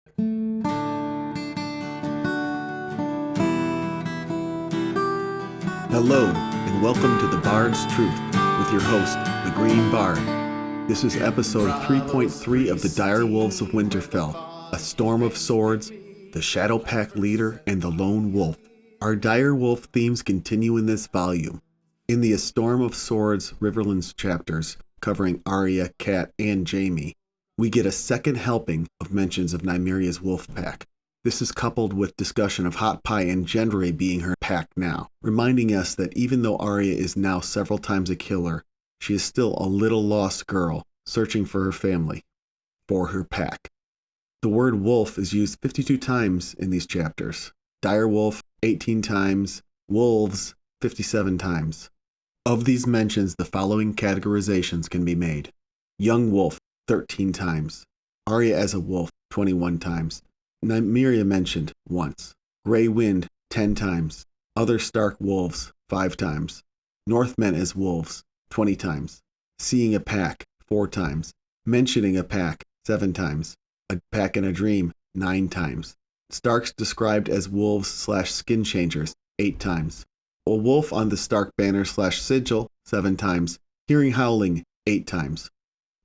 Hello, and welcome to The Bard's Truth with your host, the Green Bard. This is episode 3.3 of the Direwolves of Winterfell, A Storm of Swords, the Shadow Pack Leader, and the Lone Wolf. Our direwolf themes continue in this volume. In the A Storm of Swords Riverlands chapters, covering Arya, Cat, and Jaime, we get a second helping of mentions of Nymeria's wolf pack. This is coupled with discussion of Hot Pie and Gendry being her pack now, reminding us that even though Arya is now several times a killer, she is still a little lost girl searching for her family, for her pack. The word wolf is used 52 times in these chapters, direwolf 18 times, wolves 57 times. Of these mentions, the following categorizations can be made. Young wolf 13 times, Arya as a wolf 21 times, Nymeria mentioned once, Grey Wind 10 times, other Stark wolves 5 times, Northmen as wolves 20 times, seeing a pack 4 times, mentioning a pack 7 times, a pack in a dream 9 times, Starks described as wolves / skinchangers 8 times, a wolf on the Stark banner / sigil 7 times, hearing howling 8 times.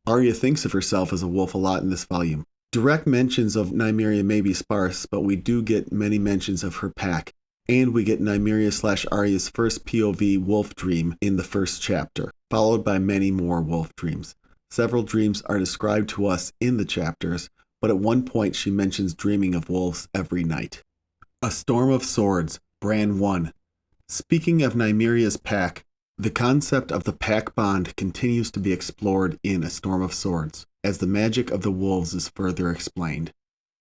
Arya thinks of herself as a wolf a lot in this volume. Direct mentions of Nymeria may be sparse, but we do get many mentions of her pack, and we get Nymeria / Arya's first POV wolf dream in the first chapter, followed by many more wolf dreams. Several dreams are described to us in the chapters, but at one point she mentions dreaming of wolves every night. A Storm of Swords, Bran 1. Speaking of Nymeria's pack, the concept of the pack bond continues to be explored in A Storm of Swords, as the magic of the wolves is further explained.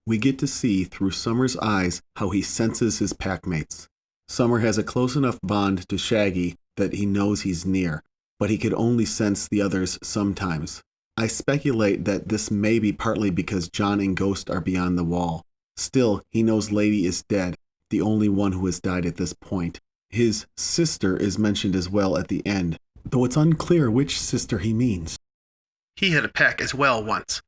We get to see through Summer's eyes how he senses his packmates. Summer has a close enough bond to Shaggy that he knows he's near, but he could only sense the others sometimes. I speculate that this may be partly because Jon and Ghost are beyond the wall. Still, he knows Lady is dead, the only one who has died at this point. His sister is mentioned as well at the end, though it's unclear which sister he means. He had a pack as well once.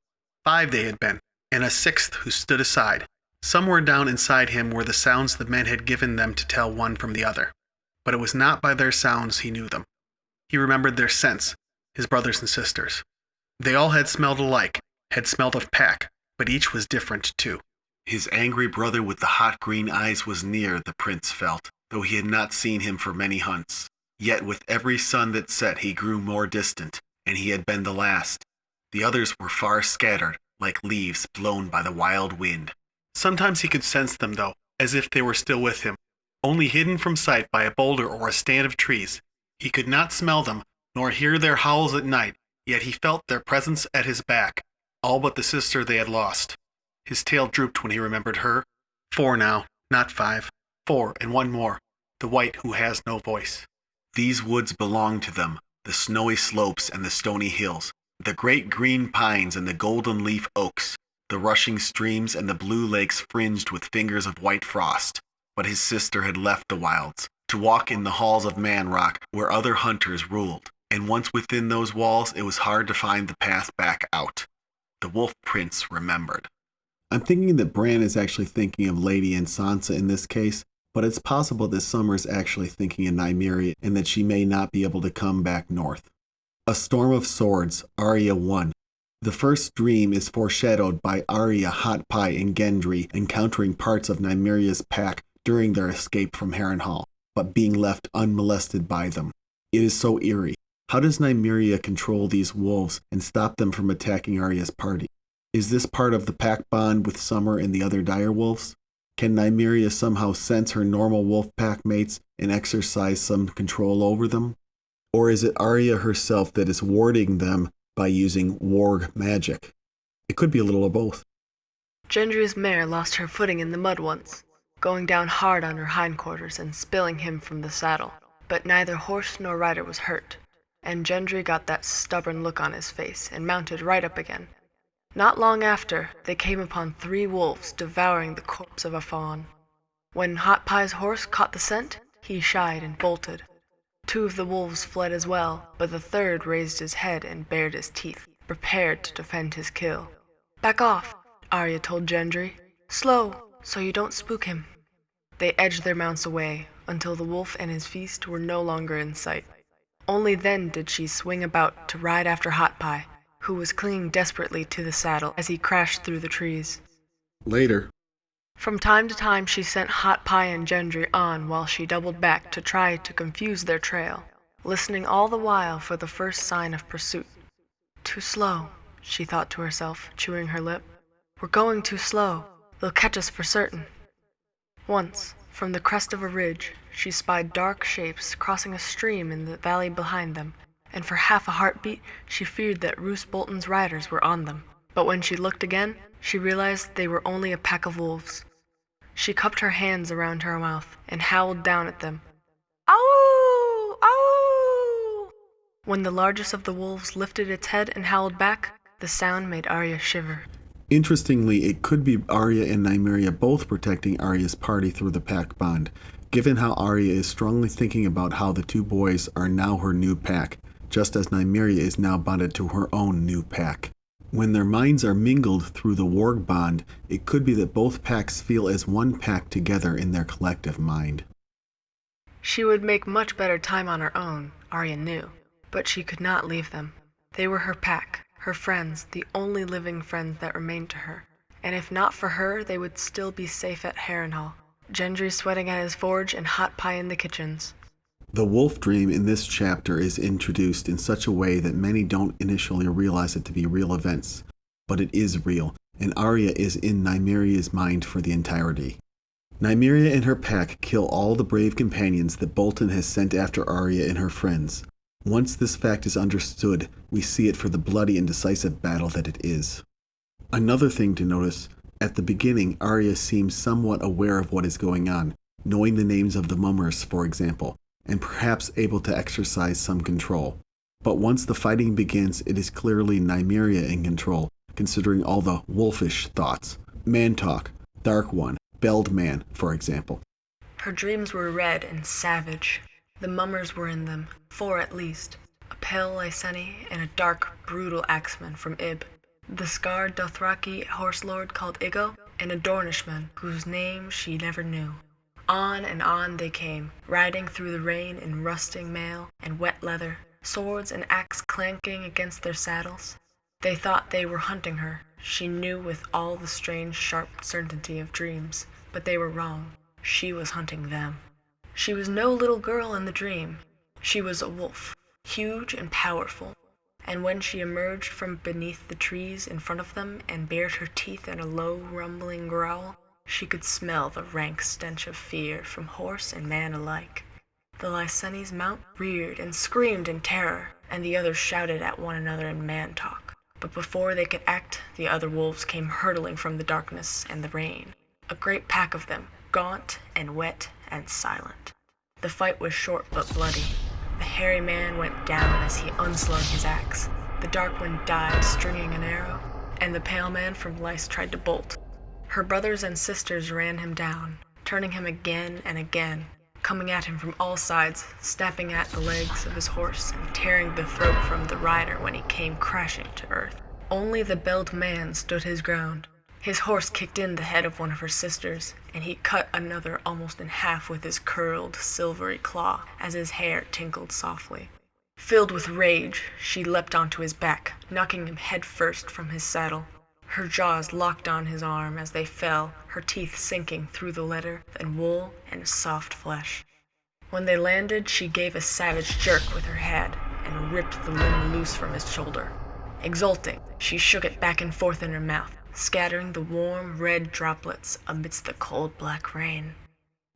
5 they had been, and a 6th who stood aside. Somewhere down inside him were the sounds the men had given them to tell one from the other. But it was not by their sounds he knew them. He remembered their scents, his brothers and sisters. They all had smelled alike, had smelled of pack, but each was different too. His angry brother with the hot green eyes was near, the prince felt, though he had not seen him for many hunts. Yet with every sun that set he grew more distant, and he had been the last. The others were far scattered, like leaves blown by the wild wind. Sometimes he could sense them, though, as if they were still with him, only hidden from sight by a boulder or a stand of trees. He could not smell them, nor hear their howls at night, yet he felt their presence at his back, all but the sister they had lost. His tail drooped when he remembered her. 4 now, not 5. 4 and one more, the white who has no voice. These woods belonged to them, the snowy slopes and the stony hills, the great green pines and the golden leaf oaks, the rushing streams and the blue lakes fringed with fingers of white frost. But his sister had left the wilds, to walk in the halls of Man Rock where other hunters ruled, and once within those walls it was hard to find the path back out. The Wolf Prince remembered. I'm thinking that Bran is actually thinking of Lady and Sansa in this case, but it's possible that Summer is actually thinking of Nymeria and that she may not be able to come back north. A Storm of Swords, Arya 1. The first dream is foreshadowed by Arya, Hot Pie, and Gendry encountering parts of Nymeria's pack during their escape from Harrenhal, but being left unmolested by them. It is so eerie. How does Nymeria control these wolves and stop them from attacking Arya's party? Is this part of the pack bond with Summer and the other direwolves? Can Nymeria somehow sense her normal wolf pack mates and exercise some control over them? Or is it Arya herself that is warding them by using Warg magic? It could be a little of both. Gendry's mare lost her footing in the mud once, going down hard on her hindquarters and spilling him from the saddle. But neither horse nor rider was hurt, and Gendry got that stubborn look on his face and mounted right up again. Not long after, they came upon 3 wolves devouring the corpse of a fawn. When Hot Pie's horse caught the scent, he shied and bolted. 2 of the wolves fled as well, but the 3rd raised his head and bared his teeth, prepared to defend his kill. "Back off! Arya told Gendry. "Slow, so you don't spook him." They edged their mounts away until the wolf and his feast were no longer in sight. Only then did she swing about to ride after Hot Pie, who was clinging desperately to the saddle as he crashed through the trees. Later. From time to time she sent Hot Pie and Gendry on while she doubled back to try to confuse their trail, listening all the while for the first sign of pursuit. "Too slow," she thought to herself, chewing her lip. "We're going too slow. They'll catch us for certain." Once, from the crest of a ridge, she spied dark shapes crossing a stream in the valley behind them, and for half a heartbeat she feared that Roose Bolton's riders were on them. But when she looked again, she realized they were only a pack of wolves. She cupped her hands around her mouth and howled down at them. "Ow! Ow!" When the largest of the wolves lifted its head and howled back, the sound made Arya shiver. Interestingly, it could be Arya and Nymeria both protecting Arya's party through the pack bond, given how Arya is strongly thinking about how the two boys are now her new pack, just as Nymeria is now bonded to her own new pack. When their minds are mingled through the Warg bond, it could be that both packs feel as one pack together in their collective mind. She would make much better time on her own, Arya knew, but she could not leave them. They were her pack, her friends, the only living friends that remained to her. And if not for her, they would still be safe at Harrenhal, Gendry sweating at his forge and Hot Pie in the kitchens. The wolf dream in this chapter is introduced in such a way that many don't initially realize it to be real events, but it is real, and Arya is in Nymeria's mind for the entirety. Nymeria and her pack kill all the brave companions that Bolton has sent after Arya and her friends. Once this fact is understood, we see it for the bloody and decisive battle that it is. Another thing to notice, at the beginning Arya seems somewhat aware of what is going on, knowing the names of the mummers, for example, and perhaps able to exercise some control. But once the fighting begins, it is clearly Nymeria in control, considering all the wolfish thoughts. Man talk, Dark One, Belled Man, for example. Her dreams were red and savage. The mummers were in them, 4 at least, a pale Lyseni and a dark, brutal axeman from Ib, the scarred Dothraki horse lord called Iggo, and a Dornishman whose name she never knew. On they came, riding through the rain in rusting mail and wet leather, swords and axe clanking against their saddles. They thought they were hunting her, she knew with all the strange, sharp certainty of dreams, but they were wrong. She was hunting them. She was no little girl in the dream. She was a wolf, huge and powerful, and when she emerged from beneath the trees in front of them and bared her teeth in a low, rumbling growl, she could smell the rank stench of fear from horse and man alike. The Lyseni's mount reared and screamed in terror, and the others shouted at one another in man talk. But before they could act, the other wolves came hurtling from the darkness and the rain. A great pack of them, gaunt and wet and silent. The fight was short but bloody. The hairy man went down as he unslung his axe. The dark one died stringing an arrow, and the pale man from Lys tried to bolt. Her brothers and sisters ran him down, turning him again and again, coming at him from all sides, snapping at the legs of his horse and tearing the throat from the rider when he came crashing to earth. Only the belled man stood his ground. His horse kicked in the head of one of her sisters, and he cut another almost in half with his curled, silvery claw as his hair tinkled softly. Filled with rage, she leapt onto his back, knocking him head first from his saddle. Her jaws locked on his arm as they fell, her teeth sinking through the leather and wool and soft flesh. When they landed, she gave a savage jerk with her head and ripped the limb loose from his shoulder. Exulting, she shook it back and forth in her mouth, scattering the warm red droplets amidst the cold black rain.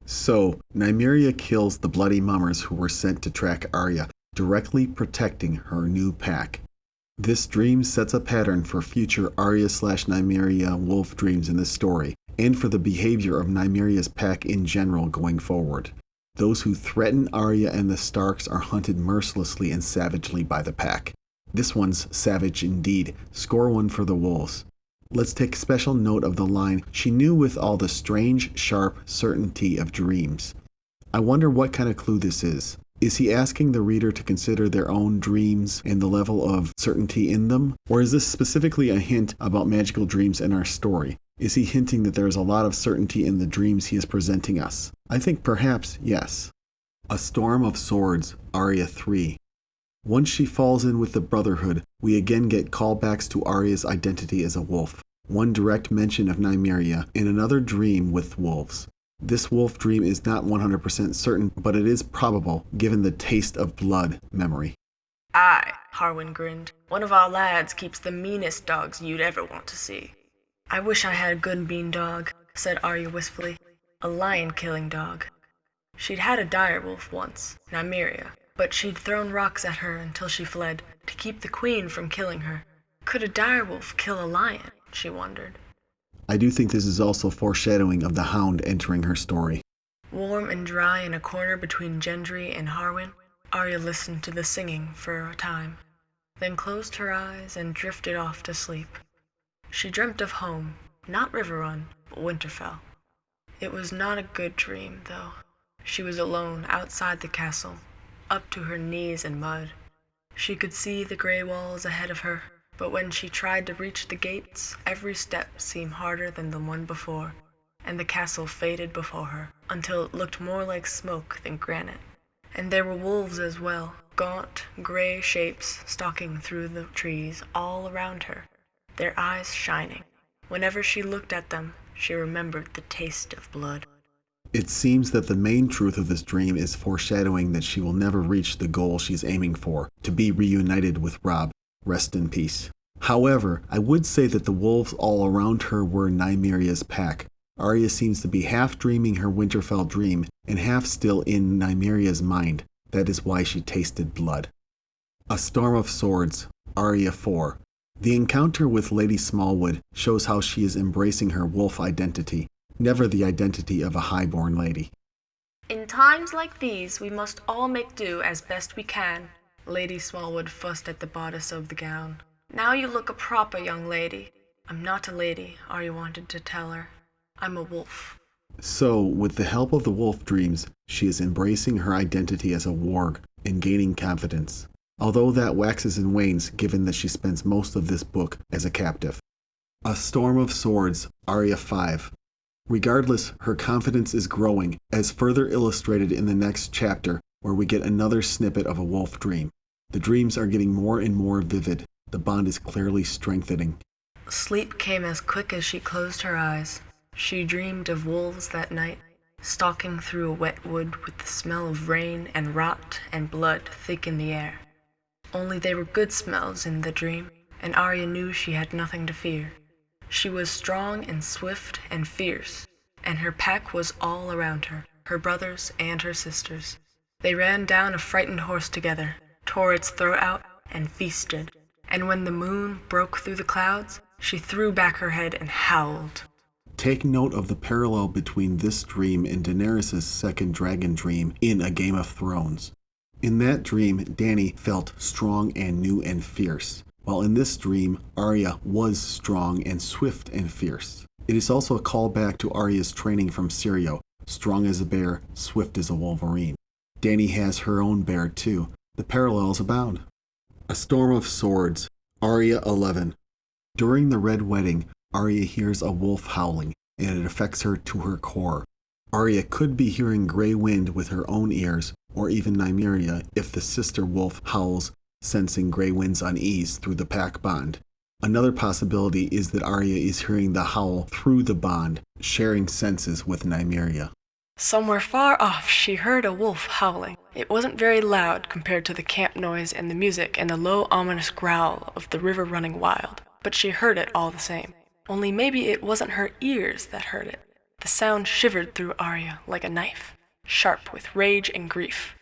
So, Nymeria kills the bloody mummers who were sent to track Arya, directly protecting her new pack. This dream sets a pattern for future Arya/Nymeria wolf dreams in this story, and for the behavior of Nymeria's pack in general going forward. Those who threaten Arya and the Starks are hunted mercilessly and savagely by the pack. This one's savage indeed. Score 1 for the wolves. Let's take special note of the line, "She knew with all the strange, sharp certainty of dreams." I wonder what kind of clue this is. Is he asking the reader to consider their own dreams and the level of certainty in them? Or is this specifically a hint about magical dreams in our story? Is he hinting that there is a lot of certainty in the dreams he is presenting us? I think perhaps yes. A Storm of Swords, Arya 3. Once she falls in with the Brotherhood, we again get callbacks to Arya's identity as a wolf. One direct mention of Nymeria in another dream with wolves. This wolf dream is not 100% certain, but it is probable given the taste of blood memory. Aye, Harwin grinned. One of our lads keeps the meanest dogs you'd ever want to see. I wish I had a good mean dog, said Arya wistfully. A lion-killing dog. She'd had a direwolf once, Nymeria, but she'd thrown rocks at her until she fled, to keep the queen from killing her. Could a direwolf kill a lion? She wondered. I do think this is also foreshadowing of the Hound entering her story. Warm and dry in a corner between Gendry and Harwin, Arya listened to the singing for a time, then closed her eyes and drifted off to sleep. She dreamt of home, not Riverrun, but Winterfell. It was not a good dream, though. She was alone outside the castle, up to her knees in mud. She could see the gray walls ahead of her, but when she tried to reach the gates, every step seemed harder than the one before, and the castle faded before her, until it looked more like smoke than granite. And there were wolves as well, gaunt, gray shapes stalking through the trees all around her, their eyes shining. Whenever she looked at them, she remembered the taste of blood. It seems that the main truth of this dream is foreshadowing that she will never reach the goal she's aiming for, to be reunited with Robb. Rest in peace. However, I would say that the wolves all around her were Nymeria's pack. Arya seems to be half dreaming her Winterfell dream and half still in Nymeria's mind. That is why she tasted blood. A Storm of Swords, Arya 4. The encounter with Lady Smallwood shows how she is embracing her wolf identity, never the identity of a highborn lady. In times like these, we must all make do as best we can. Lady Smallwood fussed at the bodice of the gown. Now you look a proper young lady. I'm not a lady, Arya wanted to tell her. I'm a wolf. So, with the help of the wolf dreams, she is embracing her identity as a warg and gaining confidence. Although that waxes and wanes given that she spends most of this book as a captive. A Storm of Swords, Arya 5. Regardless, her confidence is growing, as further illustrated in the next chapter, where we get another snippet of a wolf dream. The dreams are getting more and more vivid. The bond is clearly strengthening. Sleep came as quick as she closed her eyes. She dreamed of wolves that night, stalking through a wet wood with the smell of rain and rot and blood thick in the air. Only they were good smells in the dream, and Arya knew she had nothing to fear. She was strong and swift and fierce, and her pack was all around her, her brothers and her sisters. They ran down a frightened horse together, tore its throat out, and feasted. And when the moon broke through the clouds, she threw back her head and howled. Take note of the parallel between this dream and Daenerys' second dragon dream in A Game of Thrones. In that dream, Dany felt strong and new and fierce, while in this dream, Arya was strong and swift and fierce. It is also a callback to Arya's training from Syrio, strong as a bear, swift as a wolverine. Dany has her own bear too. The parallels abound. A Storm of Swords, Arya 11. During the Red Wedding, Arya hears a wolf howling, and it affects her to her core. Arya could be hearing Grey Wind with her own ears, or even Nymeria if the sister wolf howls, sensing Grey Wind's unease through the pack bond. Another possibility is that Arya is hearing the howl through the bond, sharing senses with Nymeria. Somewhere far off, she heard a wolf howling. It wasn't very loud compared to the camp noise and the music and the low, ominous growl of the river running wild, but she heard it all the same. Only maybe it wasn't her ears that heard it. The sound shivered through Arya like a knife, sharp with rage and grief.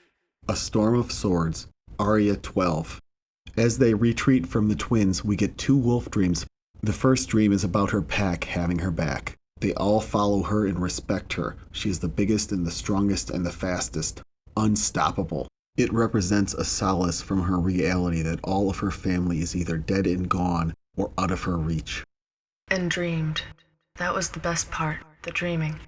A Storm of Swords, Arya 12. As they retreat from the twins, we get two wolf dreams. The first dream is about her pack having her back. They all follow her and respect her. She is the biggest and the strongest and the fastest. Unstoppable. It represents a solace from her reality that all of her family is either dead and gone or out of her reach. And dreamed. That was the best part, the dreaming.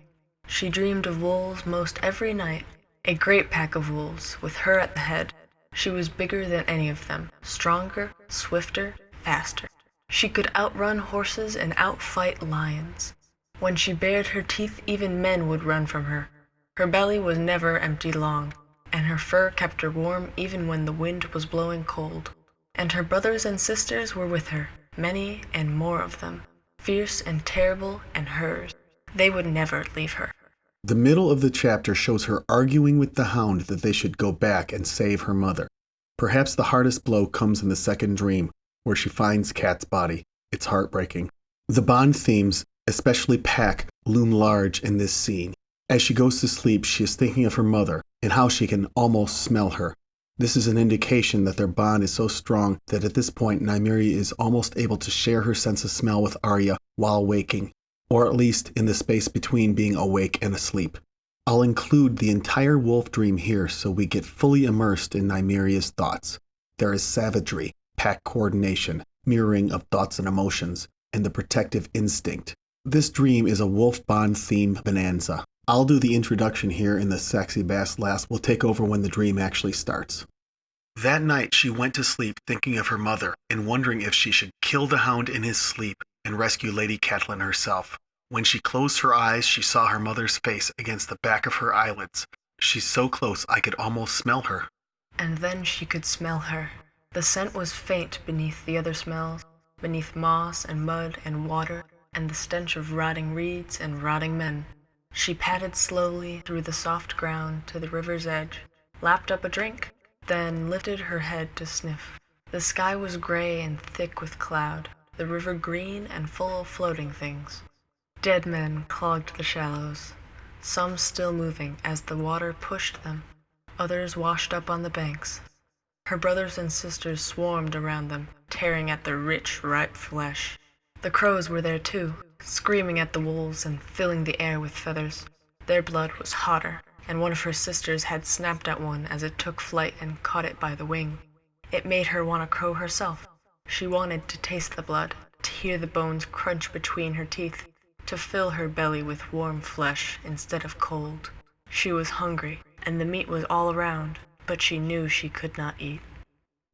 She dreamed of wolves most every night, A great pack of wolves, with her at the head. She was bigger than any of them, stronger, swifter, faster. She could outrun horses and outfight lions. When she bared her teeth, even men would run from her. Her belly was never empty long, and her fur kept her warm even when the wind was blowing cold. And her brothers and sisters were with her, many and more of them, fierce and terrible and hers. They would never leave her. The middle of the chapter shows her arguing with the Hound that they should go back and save her mother. Perhaps the hardest blow comes in the second dream, where she finds Kat's body. It's heartbreaking. The Bond themes, especially Pack, loom large in this scene. As she goes to sleep, she is thinking of her mother and how she can almost smell her. This is an indication that their bond is so strong that at this point Nymeria is almost able to share her sense of smell with Arya while waking, or at least in the space between being awake and asleep. I'll include the entire wolf dream here so we get fully immersed in Nymeria's thoughts. There is savagery, pack coordination, mirroring of thoughts and emotions, and the protective instinct. This dream is a wolf bond theme bonanza. I'll do the introduction here, and the sexy bass lass will take over when the dream actually starts. That night she went to sleep thinking of her mother and wondering if she should kill the Hound in his sleep and rescue Lady Catelyn herself. When she closed her eyes, she saw her mother's face against the back of her eyelids. She's so close I could almost smell her. And then she could smell her. The scent was faint beneath the other smells, beneath moss and mud and water and the stench of rotting reeds and rotting men. She padded slowly through the soft ground to the river's edge, lapped up a drink, then lifted her head to sniff. The sky was gray and thick with cloud, the river green and full of floating things. Dead men clogged the shallows, some still moving as the water pushed them, others washed up on the banks. Her brothers and sisters swarmed around them, tearing at the rich, ripe flesh. The crows were there too, screaming at the wolves and filling the air with feathers. Their blood was hotter, and one of her sisters had snapped at one as it took flight and caught it by the wing. It made her want to crow herself. She wanted to taste the blood, to hear the bones crunch between her teeth, to fill her belly with warm flesh instead of cold. She was hungry, and the meat was all around, but she knew she could not eat.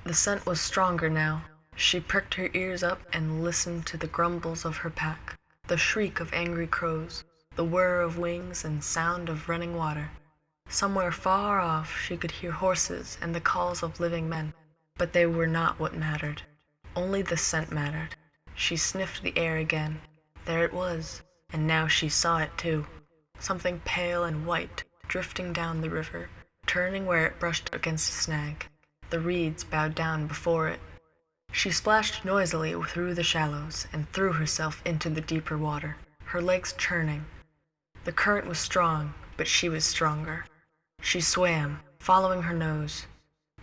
The scent was stronger now. She pricked her ears up and listened to the grumbles of her pack, the shriek of angry crows, the whir of wings and sound of running water. Somewhere far off she could hear horses and the calls of living men, but they were not what mattered. Only the scent mattered. She sniffed the air again. There it was, and now she saw it too. Something pale and white, drifting down the river, turning where it brushed against a snag. The reeds bowed down before it. She splashed noisily through the shallows and threw herself into the deeper water, her legs churning. The current was strong, but she was stronger. She swam, following her nose.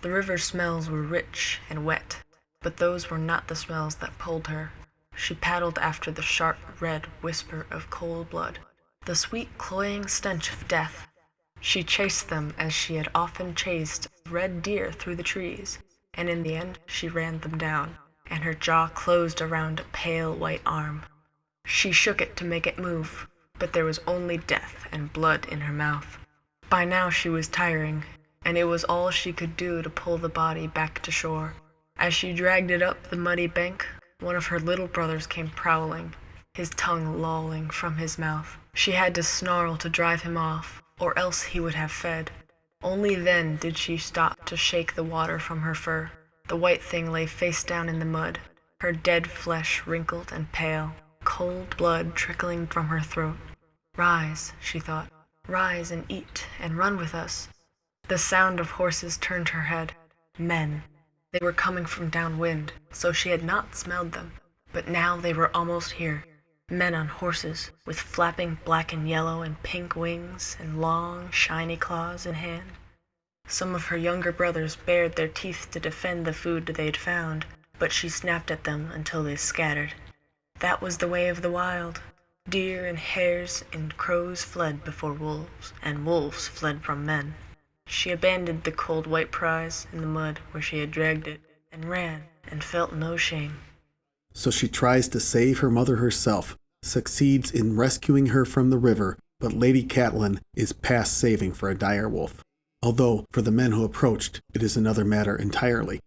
The river smells were rich and wet, but those were not the smells that pulled her. She paddled after the sharp red whisper of cold blood, the sweet cloying stench of death. She chased them as she had often chased red deer through the trees, and in the end she ran them down, and her jaw closed around a pale white arm. She shook it to make it move, but there was only death and blood in her mouth. By now she was tiring, and it was all she could do to pull the body back to shore. As she dragged it up the muddy bank, one of her little brothers came prowling, his tongue lolling from his mouth. She had to snarl to drive him off, or else he would have fed. Only then did she stop to shake the water from her fur. The white thing lay face down in the mud, her dead flesh wrinkled and pale, cold blood trickling from her throat. Rise, she thought, rise and eat and run with us. The sound of horses turned her head. Men. They were coming from downwind, so she had not smelled them, but now they were almost here. Men on horses, with flapping black and yellow and pink wings and long, shiny claws in hand. Some of her younger brothers bared their teeth to defend the food they'd found, but she snapped at them until they scattered. That was the way of the wild. Deer and hares and crows fled before wolves, and wolves fled from men. She abandoned the cold white prize in the mud where she had dragged it, and ran, and felt no shame. So she tries to save her mother herself, succeeds in rescuing her from the river, but Lady Catelyn is past saving for a direwolf. although for the men who approached, it is another matter entirely.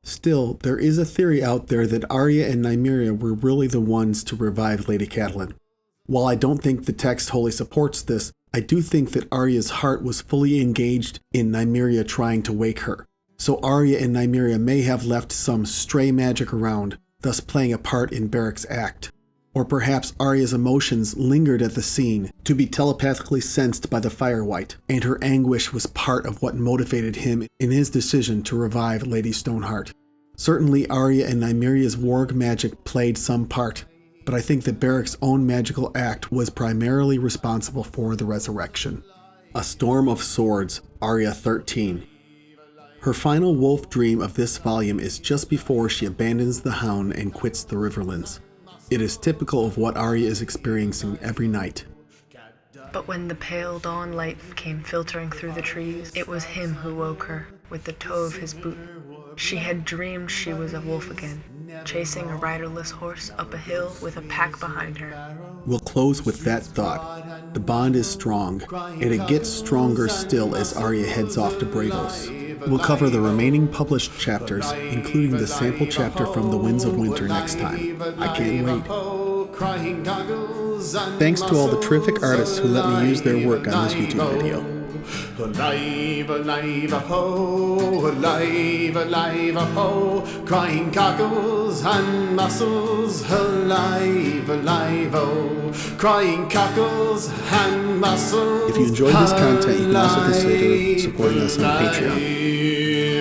Still, there is a theory out there that Arya and Nymeria were really the ones to revive Lady Catelyn. While I don't think the text wholly supports this, I do think that Arya's heart was fully engaged in Nymeria trying to wake her. So Arya and Nymeria may have left some stray magic around, thus playing a part in Beric's act. Or perhaps Arya's emotions lingered at the scene to be telepathically sensed by the Firewhite, and her anguish was part of what motivated him in his decision to revive Lady Stoneheart. Certainly Arya and Nymeria's Warg magic played some part, but I think that Beric's own magical act was primarily responsible for the resurrection. A Storm of Swords, Arya 13. Her final wolf dream of this volume is just before she abandons the Hound and quits the Riverlands. It is typical of what Arya is experiencing every night. But when the pale dawn light came filtering through the trees, it was him who woke her with the toe of his boot. She had dreamed she was a wolf again, chasing a riderless horse up a hill with a pack behind her. We'll close with that thought. The bond is strong, and it gets stronger still as Arya heads off to Bravos. We'll cover the remaining published chapters, including the sample chapter from The Winds of Winter next time. I can't wait. Thanks to all the terrific artists who let me use their work on this YouTube video. Alive, alive, ho, alive, alive, ho, crying cockles and mussels, alive, alive, ho, crying cockles and mussels. If you enjoyed this content, you can also consider supporting us on Patreon.